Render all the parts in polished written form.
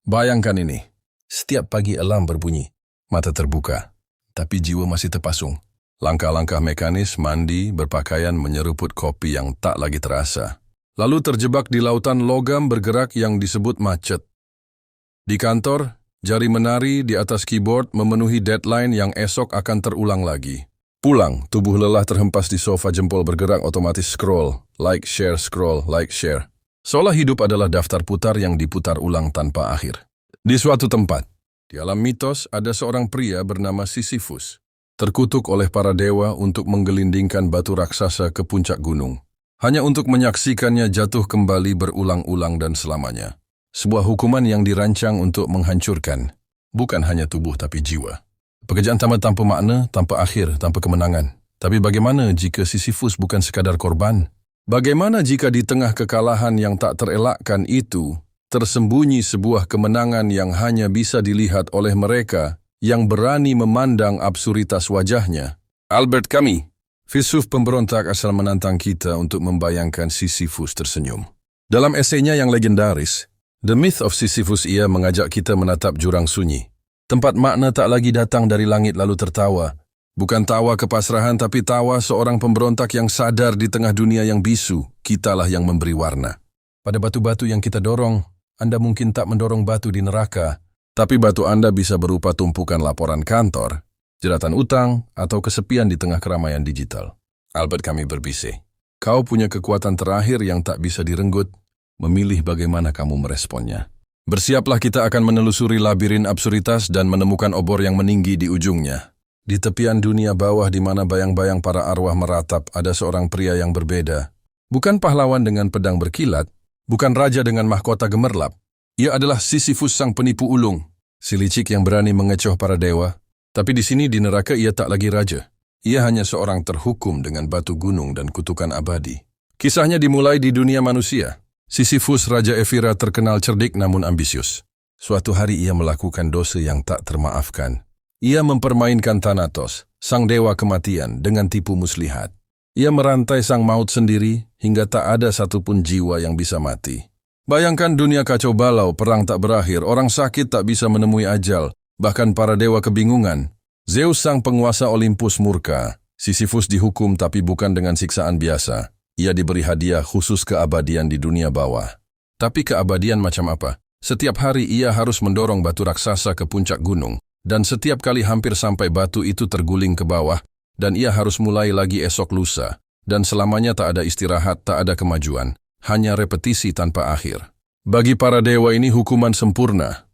Bayangkan ini, setiap pagi alarm berbunyi, mata terbuka, tapi jiwa masih terpasung. Langkah-langkah mekanis, mandi, berpakaian, menyeruput kopi yang tak lagi terasa. Lalu terjebak di lautan logam bergerak yang disebut macet. Di kantor, jari menari di atas keyboard memenuhi deadline yang esok akan terulang lagi. Pulang, tubuh lelah terhempas di sofa, jempol bergerak otomatis scroll, like, share. Seolah hidup adalah daftar putar yang diputar ulang tanpa akhir. Di suatu tempat, di alam mitos ada seorang pria bernama Sisyphus, terkutuk oleh para dewa untuk menggelindingkan batu raksasa ke puncak gunung, hanya untuk menyaksikannya jatuh kembali berulang-ulang dan selamanya. Sebuah hukuman yang dirancang untuk menghancurkan, bukan hanya tubuh tapi jiwa. Pekerjaan tamat tanpa makna, tanpa akhir, tanpa kemenangan. Tapi bagaimana jika Sisyphus bukan sekadar korban? Bagaimana jika di tengah kekalahan yang tak terelakkan itu, tersembunyi sebuah kemenangan yang hanya bisa dilihat oleh mereka yang berani memandang absurditas wajahnya? Albert Camus, filsuf pemberontak, asal menantang kita untuk membayangkan Sisyphus tersenyum. Dalam esainya yang legendaris, The Myth of Sisyphus, ia mengajak kita menatap jurang sunyi. Tempat makna tak lagi datang dari langit lalu tertawa. Bukan tawa kepasrahan, tapi tawa seorang pemberontak yang sadar di tengah dunia yang bisu, kitalah yang memberi warna. Pada batu-batu yang kita dorong, Anda mungkin tak mendorong batu di neraka, tapi batu Anda bisa berupa tumpukan laporan kantor, jeratan utang, atau kesepian di tengah keramaian digital. Albert Camus berbisik, kau punya kekuatan terakhir yang tak bisa direnggut, memilih bagaimana kamu meresponnya. Bersiaplah, kita akan menelusuri labirin absurditas dan menemukan obor yang meninggi di ujungnya. Di tepian dunia bawah di mana bayang-bayang para arwah meratap, ada seorang pria yang berbeda. Bukan pahlawan dengan pedang berkilat, bukan raja dengan mahkota gemerlap. Ia adalah Sisyphus, sang penipu ulung, si licik yang berani mengecoh para dewa. Tapi di sini di neraka ia tak lagi raja. Ia hanya seorang terhukum dengan batu gunung dan kutukan abadi. Kisahnya dimulai di dunia manusia. Sisyphus, Raja Evira, terkenal cerdik namun ambisius. Suatu hari ia melakukan dosa yang tak termaafkan. Ia mempermainkan Thanatos, sang dewa kematian, dengan tipu muslihat. Ia merantai sang maut sendiri hingga tak ada satupun jiwa yang bisa mati. Bayangkan dunia kacau balau, perang tak berakhir, orang sakit tak bisa menemui ajal, bahkan para dewa kebingungan. Zeus, sang penguasa Olympus, murka. Sisyphus dihukum tapi bukan dengan siksaan biasa. Ia diberi hadiah khusus keabadian di dunia bawah. Tapi keabadian macam apa? Setiap hari ia harus mendorong batu raksasa ke puncak gunung. Dan setiap kali hampir sampai batu itu terguling ke bawah, dan ia harus mulai lagi esok lusa. Dan selamanya tak ada istirahat, tak ada kemajuan. Hanya repetisi tanpa akhir. Bagi para dewa ini hukuman sempurna.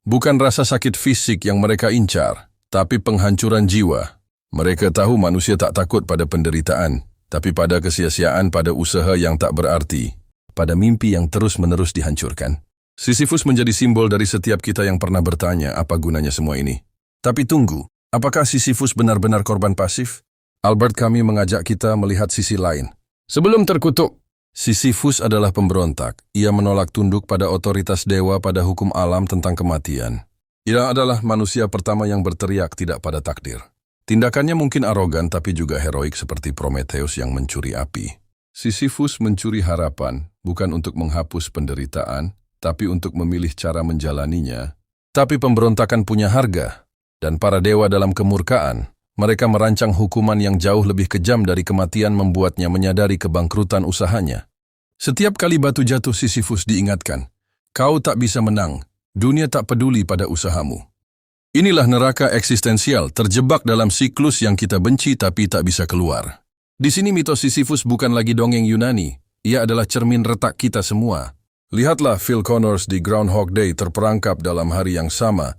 Bukan rasa sakit fisik yang mereka incar, tapi penghancuran jiwa. Mereka tahu manusia tak takut pada penderitaan, tapi pada kesia-siaan, pada usaha yang tak berarti, pada mimpi yang terus-menerus dihancurkan. Sisyphus menjadi simbol dari setiap kita yang pernah bertanya apa gunanya semua ini. Tapi tunggu, apakah Sisyphus benar-benar korban pasif? Albert Camus mengajak kita melihat sisi lain. Sebelum terkutuk, Sisyphus adalah pemberontak. Ia menolak tunduk pada otoritas dewa, pada hukum alam tentang kematian. Ia adalah manusia pertama yang berteriak tidak pada takdir. Tindakannya mungkin arogan tapi juga heroik, seperti Prometheus yang mencuri api. Sisyphus mencuri harapan, bukan untuk menghapus penderitaan, tapi untuk memilih cara menjalaninya. Tapi pemberontakan punya harga, dan para dewa dalam kemurkaan, mereka merancang hukuman yang jauh lebih kejam dari kematian, membuatnya menyadari kebangkrutan usahanya. Setiap kali batu jatuh, Sisyphus diingatkan, kau tak bisa menang, dunia tak peduli pada usahamu. Inilah neraka eksistensial, terjebak dalam siklus yang kita benci tapi tak bisa keluar. Di sini mitos Sisyphus bukan lagi dongeng Yunani, ia adalah cermin retak kita semua. Lihatlah Phil Connors di Groundhog Day terperangkap dalam hari yang sama,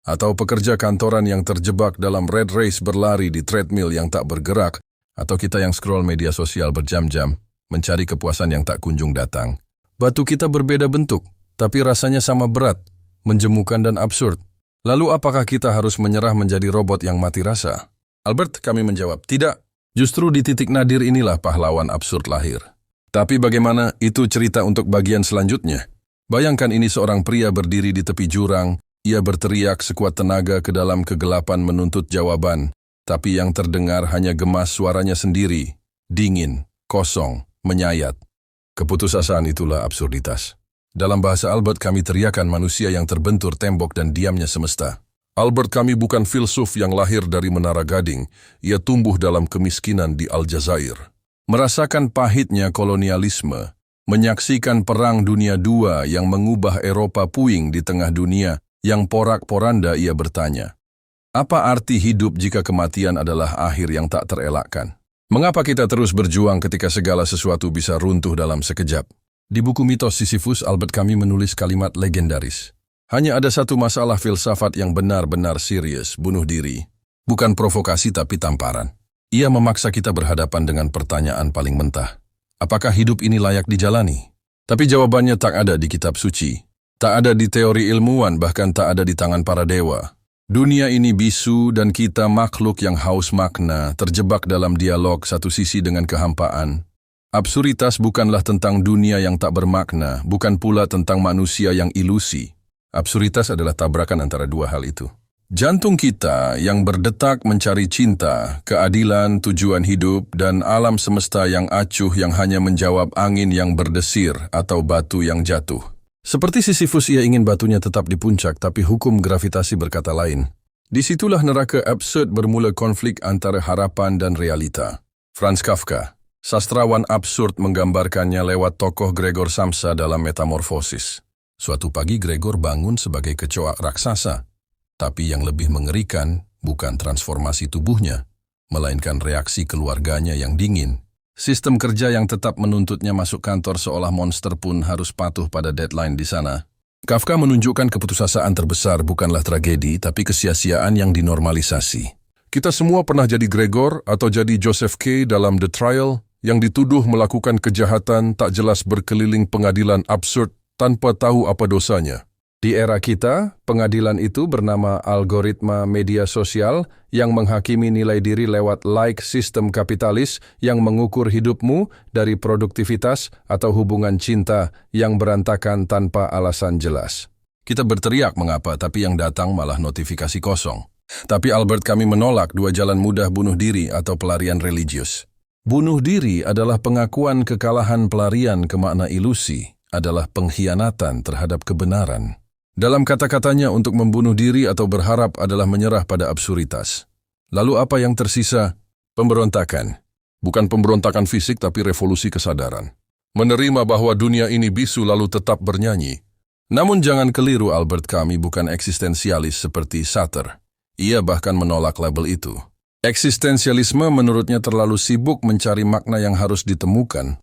atau pekerja kantoran yang terjebak dalam red race berlari di treadmill yang tak bergerak, atau kita yang scroll media sosial berjam-jam, mencari kepuasan yang tak kunjung datang. Batu kita berbeda bentuk, tapi rasanya sama berat, menjemukan dan absurd. Lalu apakah kita harus menyerah menjadi robot yang mati rasa? Albert Camus menjawab, tidak. Justru di titik nadir inilah pahlawan absurd lahir. Tapi bagaimana itu cerita untuk bagian selanjutnya? Bayangkan ini seorang pria berdiri di tepi jurang, ia berteriak sekuat tenaga ke dalam kegelapan menuntut jawaban, tapi yang terdengar hanya gemas suaranya sendiri, dingin, kosong, menyayat. Keputusasaan itulah absurditas. Dalam bahasa Albert, kami teriakan manusia yang terbentur tembok dan diamnya semesta. Albert kami bukan filsuf yang lahir dari Menara Gading. Ia tumbuh dalam kemiskinan di Aljazair. Merasakan pahitnya kolonialisme, menyaksikan Perang Dunia II yang mengubah Eropa puing di tengah dunia yang porak-poranda, ia bertanya, apa arti hidup jika kematian adalah akhir yang tak terelakkan? Mengapa kita terus berjuang ketika segala sesuatu bisa runtuh dalam sekejap? Di buku Mitos Sisyphus, Albert kami menulis kalimat legendaris. Hanya ada satu masalah filsafat yang benar-benar serius, bunuh diri. Bukan provokasi tapi tamparan. Ia memaksa kita berhadapan dengan pertanyaan paling mentah. Apakah hidup ini layak dijalani? Tapi jawabannya tak ada di kitab suci. Tak ada di teori ilmuwan, bahkan tak ada di tangan para dewa. Dunia ini bisu dan kita makhluk yang haus makna, terjebak dalam dialog satu sisi dengan kehampaan. Absurditas bukanlah tentang dunia yang tak bermakna, bukan pula tentang manusia yang ilusi. Absurditas adalah tabrakan antara dua hal itu. Jantung kita yang berdetak mencari cinta, keadilan, tujuan hidup, dan alam semesta yang acuh yang hanya menjawab angin yang berdesir atau batu yang jatuh. Seperti Sisyphus, ia ingin batunya tetap di puncak, tapi hukum gravitasi berkata lain. Disitulah neraka absurd bermula, konflik antara harapan dan realita. Franz Kafka, sastrawan absurd, menggambarkannya lewat tokoh Gregor Samsa dalam Metamorfosis. Suatu pagi Gregor bangun sebagai kecoa raksasa, tapi yang lebih mengerikan bukan transformasi tubuhnya, melainkan reaksi keluarganya yang dingin. Sistem kerja yang tetap menuntutnya masuk kantor seolah monster pun harus patuh pada deadline di sana. Kafka menunjukkan keputusasaan terbesar bukanlah tragedi, tapi kesia-siaan yang dinormalisasi. Kita semua pernah jadi Gregor atau jadi Joseph K. dalam The Trial, yang dituduh melakukan kejahatan tak jelas berkeliling pengadilan absurd tanpa tahu apa dosanya. Di era kita, pengadilan itu bernama algoritma media sosial yang menghakimi nilai diri lewat like sistem kapitalis yang mengukur hidupmu dari produktivitas atau hubungan cinta yang berantakan tanpa alasan jelas. Kita berteriak mengapa, tapi yang datang malah notifikasi kosong. Tapi Albert kami menolak dua jalan mudah bunuh diri atau pelarian religius. Bunuh diri adalah pengakuan kekalahan, pelarian ke makna ilusi adalah pengkhianatan terhadap kebenaran. Dalam kata-katanya, untuk membunuh diri atau berharap adalah menyerah pada absurditas. Lalu apa yang tersisa? Pemberontakan. Bukan pemberontakan fisik tapi revolusi kesadaran. Menerima bahwa dunia ini bisu lalu tetap bernyanyi. Namun jangan keliru, Albert kami bukan eksistensialis seperti Sartre. Ia bahkan menolak label itu. Eksistensialisme menurutnya terlalu sibuk mencari makna yang harus ditemukan.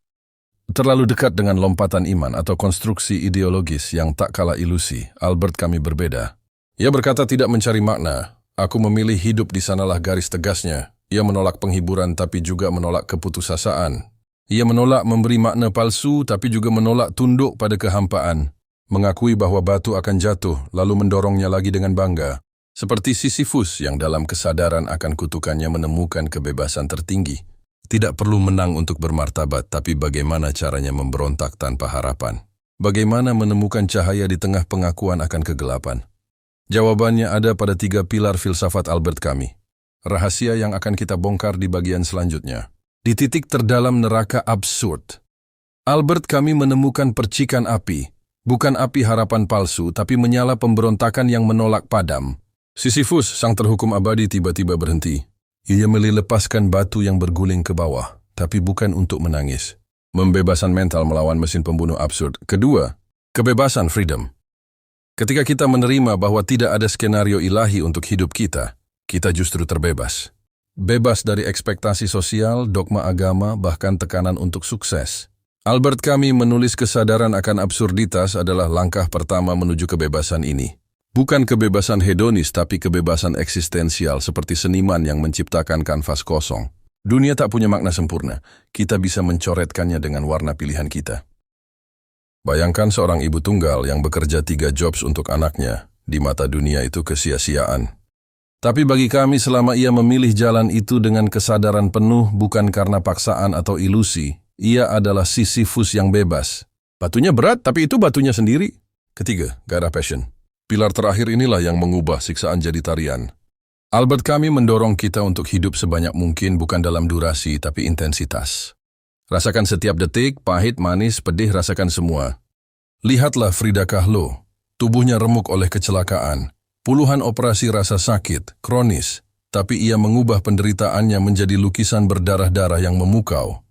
Terlalu dekat dengan lompatan iman atau konstruksi ideologis yang tak kalah ilusi. Albert kami berbeda. Ia berkata tidak mencari makna. Aku memilih hidup, di sanalah garis tegasnya. Ia menolak penghiburan tapi juga menolak keputusasaan. Ia menolak memberi makna palsu tapi juga menolak tunduk pada kehampaan. Mengakui bahwa batu akan jatuh lalu mendorongnya lagi dengan bangga. Seperti Sisyphus yang dalam kesadaran akan kutukannya menemukan kebebasan tertinggi. Tidak perlu menang untuk bermartabat, tapi bagaimana caranya memberontak tanpa harapan? Bagaimana menemukan cahaya di tengah pengakuan akan kegelapan? Jawabannya ada pada 3 pilar filsafat Albert kami. Rahasia yang akan kita bongkar di bagian selanjutnya. Di titik terdalam neraka absurd, Albert kami menemukan percikan api. Bukan api harapan palsu, tapi menyala pemberontakan yang menolak padam. Sisyphus, sang terhukum abadi, tiba-tiba berhenti. Ia melepaskan batu yang berguling ke bawah, tapi bukan untuk menangis. Pembebasan mental melawan mesin pembunuh absurd. Kedua, kebebasan, freedom. Ketika kita menerima bahwa tidak ada skenario ilahi untuk hidup kita, kita justru terbebas. Bebas dari ekspektasi sosial, dogma agama, bahkan tekanan untuk sukses. Albert kami menulis kesadaran akan absurditas adalah langkah pertama menuju kebebasan ini. Bukan kebebasan hedonis, tapi kebebasan eksistensial seperti seniman yang menciptakan kanvas kosong. Dunia tak punya makna sempurna. Kita bisa mencoretkannya dengan warna pilihan kita. Bayangkan seorang ibu tunggal yang bekerja 3 jobs untuk anaknya. Di mata dunia itu kesia-siaan. Tapi bagi kami, selama ia memilih jalan itu dengan kesadaran penuh, bukan karena paksaan atau ilusi, ia adalah Sisyphus yang bebas. Batunya berat, tapi itu batunya sendiri. Ketiga, gairah passion. Pilar terakhir inilah yang mengubah siksaan jadi tarian. Albert kami mendorong kita untuk hidup sebanyak mungkin, bukan dalam durasi, tapi intensitas. Rasakan setiap detik, pahit, manis, pedih, rasakan semua. Lihatlah Frida Kahlo. Tubuhnya remuk oleh kecelakaan. Puluhan operasi rasa sakit, kronis. Tapi ia mengubah penderitaannya menjadi lukisan berdarah-darah yang memukau.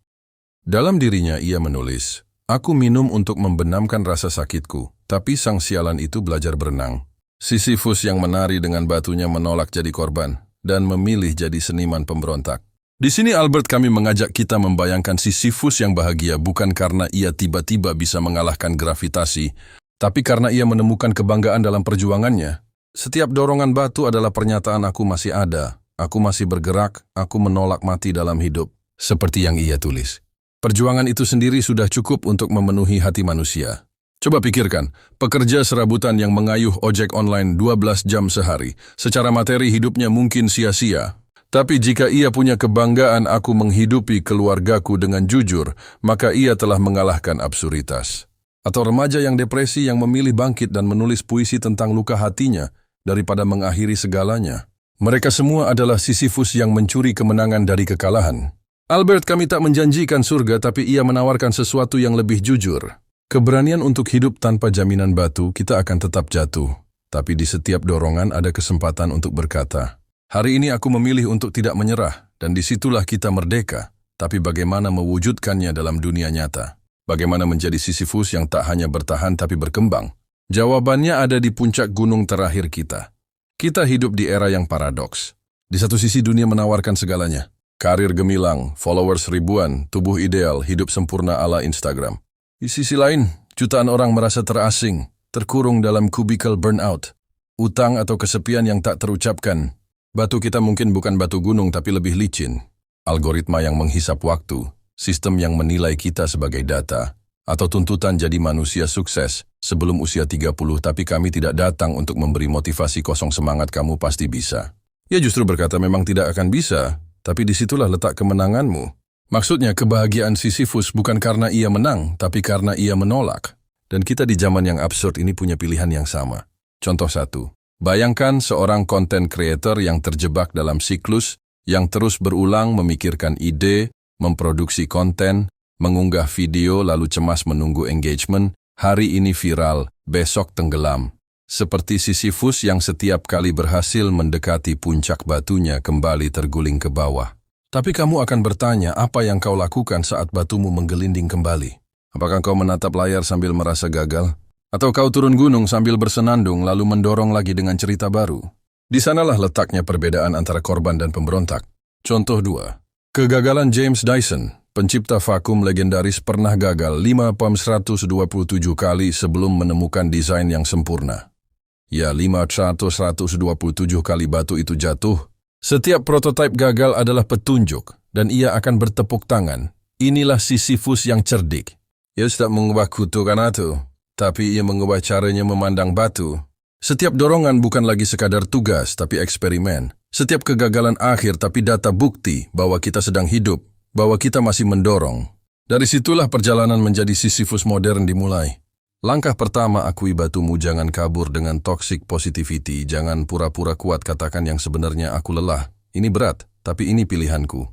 Dalam dirinya ia menulis, "Aku minum untuk membenamkan rasa sakitku, tapi sang sialan itu belajar berenang." Sisyphus yang menari dengan batunya menolak jadi korban dan memilih jadi seniman pemberontak. Di sini Albert kami mengajak kita membayangkan Sisyphus yang bahagia bukan karena ia tiba-tiba bisa mengalahkan gravitasi, tapi karena ia menemukan kebanggaan dalam perjuangannya. Setiap dorongan batu adalah pernyataan aku masih ada, aku masih bergerak, aku menolak mati dalam hidup. Seperti yang ia tulis. Perjuangan itu sendiri sudah cukup untuk memenuhi hati manusia. Coba pikirkan, pekerja serabutan yang mengayuh ojek online 12 jam sehari, secara materi hidupnya mungkin sia-sia. Tapi jika ia punya kebanggaan aku menghidupi keluargaku dengan jujur, maka ia telah mengalahkan absurditas. Atau remaja yang depresi yang memilih bangkit dan menulis puisi tentang luka hatinya daripada mengakhiri segalanya. Mereka semua adalah Sisyphus yang mencuri kemenangan dari kekalahan. Albert kami tak menjanjikan surga tapi ia menawarkan sesuatu yang lebih jujur. Keberanian untuk hidup tanpa jaminan batu, kita akan tetap jatuh. Tapi di setiap dorongan ada kesempatan untuk berkata, "Hari ini aku memilih untuk tidak menyerah," dan disitulah kita merdeka. Tapi bagaimana mewujudkannya dalam dunia nyata? Bagaimana menjadi Sisyphus yang tak hanya bertahan tapi berkembang? Jawabannya ada di puncak gunung terakhir kita. Kita hidup di era yang paradoks. Di satu sisi dunia menawarkan segalanya. Karir gemilang, followers ribuan, tubuh ideal, hidup sempurna ala Instagram. Di sisi lain, jutaan orang merasa terasing, terkurung dalam kubikel burnout, utang atau kesepian yang tak terucapkan. Batu kita mungkin bukan batu gunung tapi lebih licin. Algoritma yang menghisap waktu, sistem yang menilai kita sebagai data, atau tuntutan jadi manusia sukses sebelum usia 30 tapi kami tidak datang untuk memberi motivasi kosong semangat kamu pasti bisa. Ia justru berkata memang tidak akan bisa, tapi disitulah letak kemenanganmu. Maksudnya kebahagiaan Sisyphus bukan karena ia menang, tapi karena ia menolak. Dan kita di zaman yang absurd ini punya pilihan yang sama. Contoh satu, bayangkan seorang content creator yang terjebak dalam siklus, yang terus berulang memikirkan ide, memproduksi konten, mengunggah video lalu cemas menunggu engagement, hari ini viral, besok tenggelam. Seperti Sisyphus yang setiap kali berhasil mendekati puncak batunya kembali terguling ke bawah. Tapi kamu akan bertanya apa yang kau lakukan saat batumu menggelinding kembali. Apakah kau menatap layar sambil merasa gagal? Atau kau turun gunung sambil bersenandung lalu mendorong lagi dengan cerita baru? Di sanalah letaknya perbedaan antara korban dan pemberontak. Contoh 2. Kegagalan James Dyson, pencipta vakum legendaris pernah gagal 5,127 kali sebelum menemukan desain yang sempurna. Ya, 5,127 kali batu itu jatuh. Setiap prototipe gagal adalah petunjuk, dan ia akan bertepuk tangan. Inilah Sisyphus yang cerdik. Ia tidak mengubah kutukan itu, tapi ia mengubah caranya memandang batu. Setiap dorongan bukan lagi sekadar tugas, tapi eksperimen. Setiap kegagalan akhir, tapi data bukti bahwa kita sedang hidup, bahwa kita masih mendorong. Dari situlah perjalanan menjadi Sisyphus modern dimulai. Langkah pertama, akui batumu, jangan kabur dengan toxic positivity, jangan pura-pura kuat, katakan yang sebenarnya aku lelah. Ini berat, tapi ini pilihanku.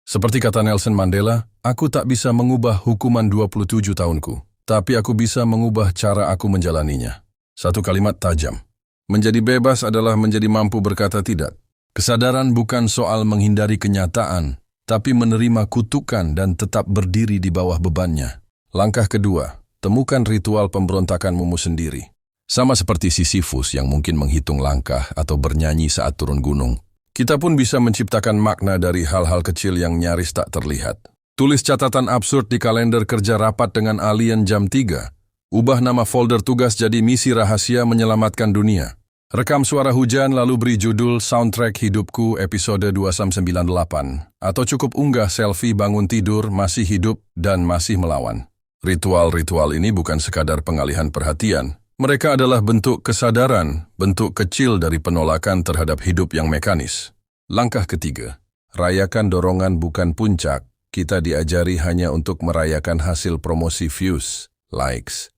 Seperti kata Nelson Mandela, aku tak bisa mengubah hukuman 27 tahunku, tapi aku bisa mengubah cara aku menjalaninya. Satu kalimat tajam. Menjadi bebas adalah menjadi mampu berkata tidak. Kesadaran bukan soal menghindari kenyataan, tapi menerima kutukan dan tetap berdiri di bawah bebannya. Langkah kedua, temukan ritual pemberontakanmu sendiri. Sama seperti Sisyphus yang mungkin menghitung langkah atau bernyanyi saat turun gunung. Kita pun bisa menciptakan makna dari hal-hal kecil yang nyaris tak terlihat. Tulis catatan absurd di kalender kerja rapat dengan alien jam 3. Ubah nama folder tugas jadi misi rahasia menyelamatkan dunia. Rekam suara hujan lalu beri judul Soundtrack Hidupku episode 298. Atau cukup unggah selfie bangun tidur, masih hidup dan masih melawan. Ritual-ritual ini bukan sekadar pengalihan perhatian. Mereka adalah bentuk kesadaran, bentuk kecil dari penolakan terhadap hidup yang mekanis. Langkah ketiga, rayakan dorongan bukan puncak. Kita diajari hanya untuk merayakan hasil promosi views, likes.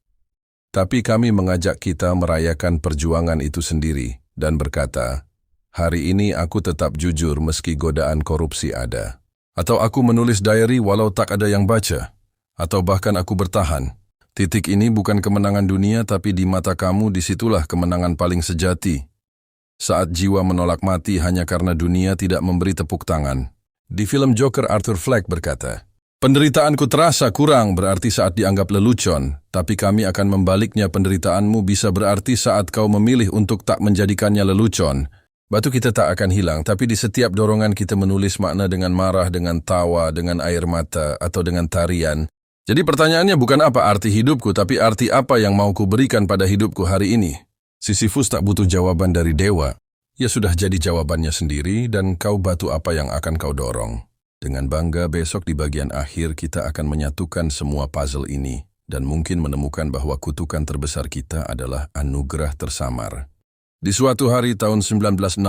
Tapi kami mengajak kita merayakan perjuangan itu sendiri dan berkata, hari ini aku tetap jujur meski godaan korupsi ada. Atau aku menulis diary walau tak ada yang baca. Atau bahkan aku bertahan. Titik ini bukan kemenangan dunia, tapi di mata kamu disitulah kemenangan paling sejati. Saat jiwa menolak mati hanya karena dunia tidak memberi tepuk tangan. Di film Joker, Arthur Fleck berkata, "Penderitaanku terasa kurang berarti saat dianggap lelucon, tapi kami akan membaliknya. Penderitaanmu bisa berarti saat kau memilih untuk tak menjadikannya lelucon. Batu kita tak akan hilang, tapi di setiap dorongan kita menulis makna dengan marah, dengan tawa, dengan air mata, atau dengan tarian. Jadi pertanyaannya bukan apa arti hidupku, tapi arti apa yang mau ku berikan pada hidupku hari ini." Sisyphus tak butuh jawaban dari dewa. Ia sudah jadi jawabannya sendiri, dan kau batu apa yang akan kau dorong. Dengan bangga besok di bagian akhir kita akan menyatukan semua puzzle ini, dan mungkin menemukan bahwa kutukan terbesar kita adalah anugerah tersamar. Di suatu hari tahun 1960,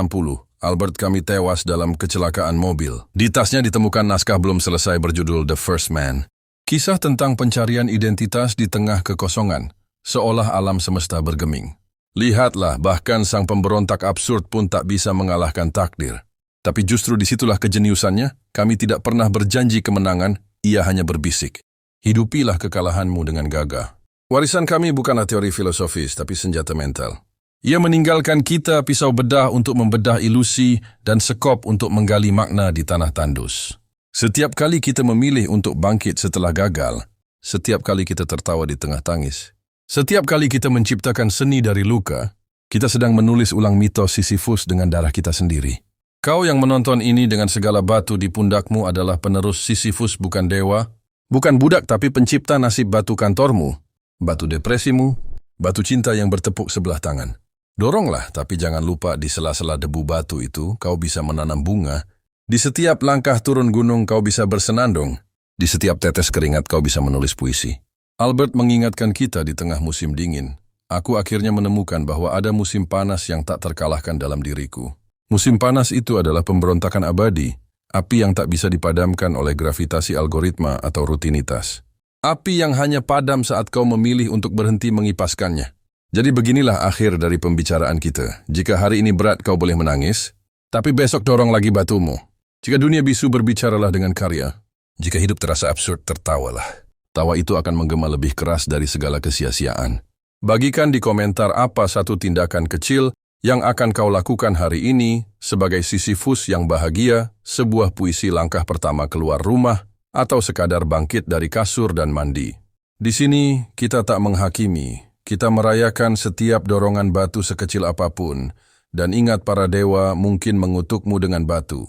Albert Camus tewas dalam kecelakaan mobil. Di tasnya ditemukan naskah belum selesai berjudul The First Man. Kisah tentang pencarian identitas di tengah kekosongan, seolah alam semesta bergeming. Lihatlah, bahkan sang pemberontak absurd pun tak bisa mengalahkan takdir. Tapi justru disitulah kejeniusannya. Kami tidak pernah berjanji kemenangan, ia hanya berbisik. Hidupilah kekalahanmu dengan gagah. Warisan kami bukanlah teori filosofis, tapi senjata mental. Ia meninggalkan kita pisau bedah untuk membedah ilusi dan sekop untuk menggali makna di tanah tandus. Setiap kali kita memilih untuk bangkit setelah gagal, setiap kali kita tertawa di tengah tangis, setiap kali kita menciptakan seni dari luka, kita sedang menulis ulang mitos Sisyphus dengan darah kita sendiri. Kau yang menonton ini dengan segala batu di pundakmu adalah penerus Sisyphus, bukan dewa, bukan budak tapi pencipta nasib batu kantormu, batu depresimu, batu cinta yang bertepuk sebelah tangan. Doronglah, tapi jangan lupa di sela-sela debu batu itu kau bisa menanam bunga. Di setiap langkah turun gunung kau bisa bersenandung. Di setiap tetes keringat kau bisa menulis puisi. Albert mengingatkan kita di tengah musim dingin. Aku akhirnya menemukan bahwa ada musim panas yang tak terkalahkan dalam diriku. Musim panas itu adalah pemberontakan abadi, api yang tak bisa dipadamkan oleh gravitasi algoritma atau rutinitas. Api yang hanya padam saat kau memilih untuk berhenti mengipaskannya. Jadi beginilah akhir dari pembicaraan kita. Jika hari ini berat kau boleh menangis, tapi besok dorong lagi batumu. Jika dunia bisu, berbicaralah dengan karya. Jika hidup terasa absurd, tertawalah. Tawa itu akan menggema lebih keras dari segala kesia-siaan. Bagikan di komentar apa satu tindakan kecil yang akan kau lakukan hari ini sebagai Sisyphus yang bahagia, sebuah puisi langkah pertama keluar rumah, atau sekadar bangkit dari kasur dan mandi. Di sini kita tak menghakimi, kita merayakan setiap dorongan batu sekecil apapun, dan ingat para dewa mungkin mengutukmu dengan batu.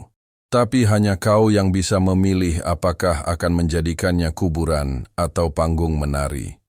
Tapi hanya kau yang bisa memilih apakah akan menjadikannya kuburan atau panggung menari.